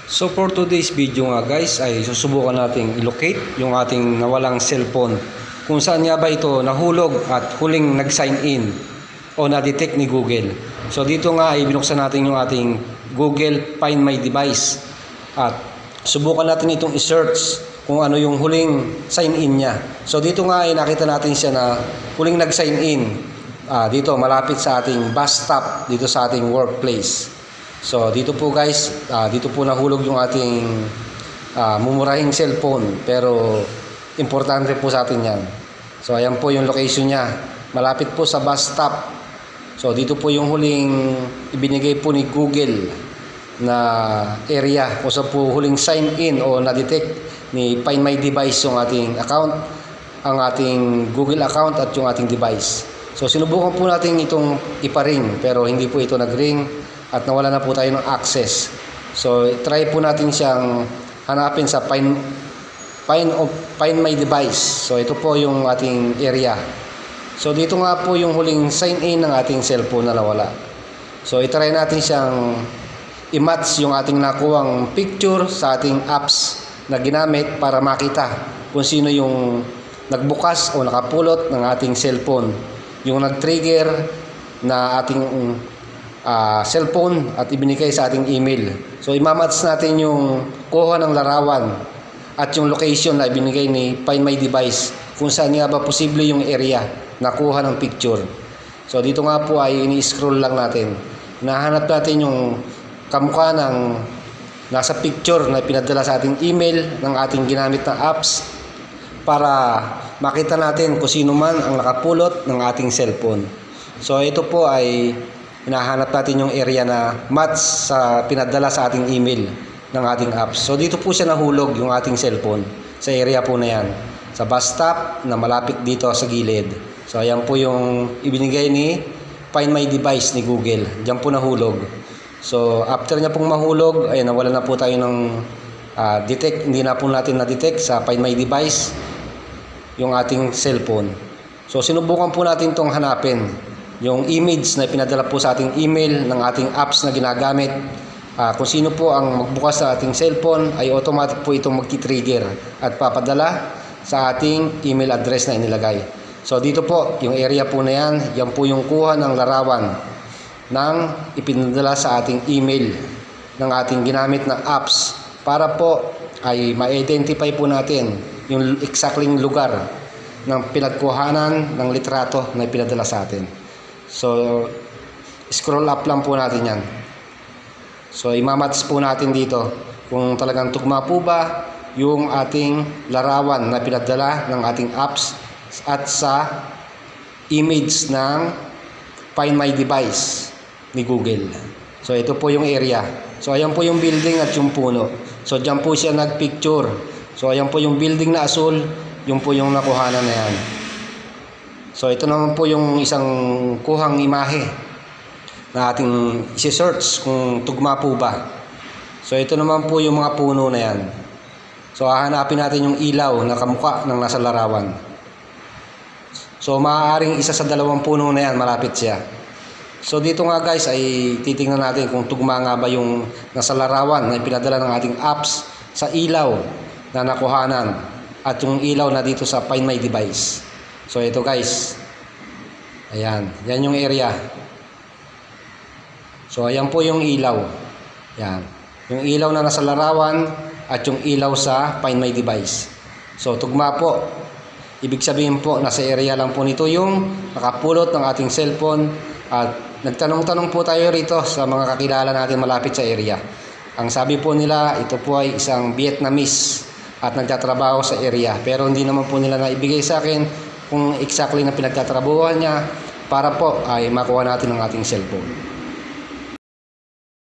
So for today's video nga guys ay susubukan nating i-locate yung ating nawalang cellphone. Kung saan nga ba ito nahulog at huling nag-sign in o na-detect ni Google. So dito nga ay binuksan natin yung ating Google Find My Device. At subukan natin itong i-search kung ano yung huling sign in niya. So dito nga ay nakita natin siya na huling nag-sign in. Dito malapit sa ating bus stop dito sa ating workplace. So dito po guys, dito po nahulog yung ating mumurahing cellphone, pero importante po sa atin yan. So ayan po yung location niya, malapit po sa bus stop. So dito po yung huling ibinigay po ni Google na area kung saan po huling sign in o na-detect ni Find My Device yung ating account, ang ating Google account at yung ating device. So sinubukan po natin itong ipa-ring pero hindi po ito nag-ring at nawala na po tayo ng access. So try po natin siyang hanapin sa Find My Device. So ito po yung ating area. So dito nga po yung huling sign in ng ating cellphone na nawala. So itry natin siyang i-match yung ating nakuwang picture sa ating apps na ginamit para makita kung sino yung nagbukas o nakapulot ng ating cellphone, yung nag-trigger na ating cellphone at ibinigay sa ating email. So imamatch natin yung kuha ng larawan at yung location na ibinigay ni Find My Device kung saan nga ba posible yung area na kuha ng picture. So dito nga po ay ini-scroll lang natin. Nahanap natin yung kamukha ng nasa picture na pinadala sa ating email ng ating ginamit na apps para makita natin kung sino man ang nakapulot ng ating cellphone. So ito po ay hinahanap natin yung area na match sa pinadala sa ating email ng ating apps. So dito po siya nahulog yung ating cellphone sa area po na yan, sa bus stop na malapit dito sa gilid. So ayan po yung ibinigay ni Find My Device ni Google. Diyan po nahulog. So after niya pong mahulog, ay nawala na po tayo ng detect, hindi na po natin na-detect sa Find My Device yung ating cellphone. So sinubukan po natin itong hanapin, yung image na pinadala po sa ating email ng ating apps na ginagamit. Kung sino po ang magbukas sa ating cellphone ay automatic po itong magti-trigger at papadala sa ating email address na inilagay. So dito po, yung area po na yan, yan po yung kuha ng larawan ng ipinadala sa ating email ng ating ginamit na apps para po ay ma-identify po natin yung exactly lugar ng pinagkuhanan ng litrato na ipinadala sa atin. So scroll up lang po natin yan. So imamatch po natin dito kung talagang tugma po ba yung ating larawan na pinadala ng ating apps at sa image ng Find My Device ni Google. So ito po yung area. So ayan po yung building at yung puno. So dyan po siya nagpicture. So ayan po yung building na asul, yung po yung nakuhanan na yan. So ito naman po yung isang kuhang imahe na ating isi-search kung tugma po ba. So ito naman po yung mga puno na yan. So hahanapin natin yung ilaw na kamukha ng nasa larawan. So maaaring isa sa dalawang puno na yan, malapit siya. So dito nga guys ay titingnan natin kung tugma nga ba yung nasa larawan na pinadala ng ating apps sa ilaw na nakuhanan at yung ilaw na dito sa Find My Device. So ito guys, ayan, yan yung area. So ayan po yung ilaw, yan, yung ilaw na nasa larawan at yung ilaw sa Find My Device. So tugma po, ibig sabihin po nasa area lang po nito yung nakapulot ng ating cellphone. At nagtanong-tanong po tayo rito sa mga kakilala natin malapit sa area. Ang sabi po nila, ito po ay isang Vietnamese at nagtatrabaho sa area, pero hindi naman po nila naibigay sa akin kung exactly na pinagtatrabahuhan niya para po ay makuha natin ang ating cellphone.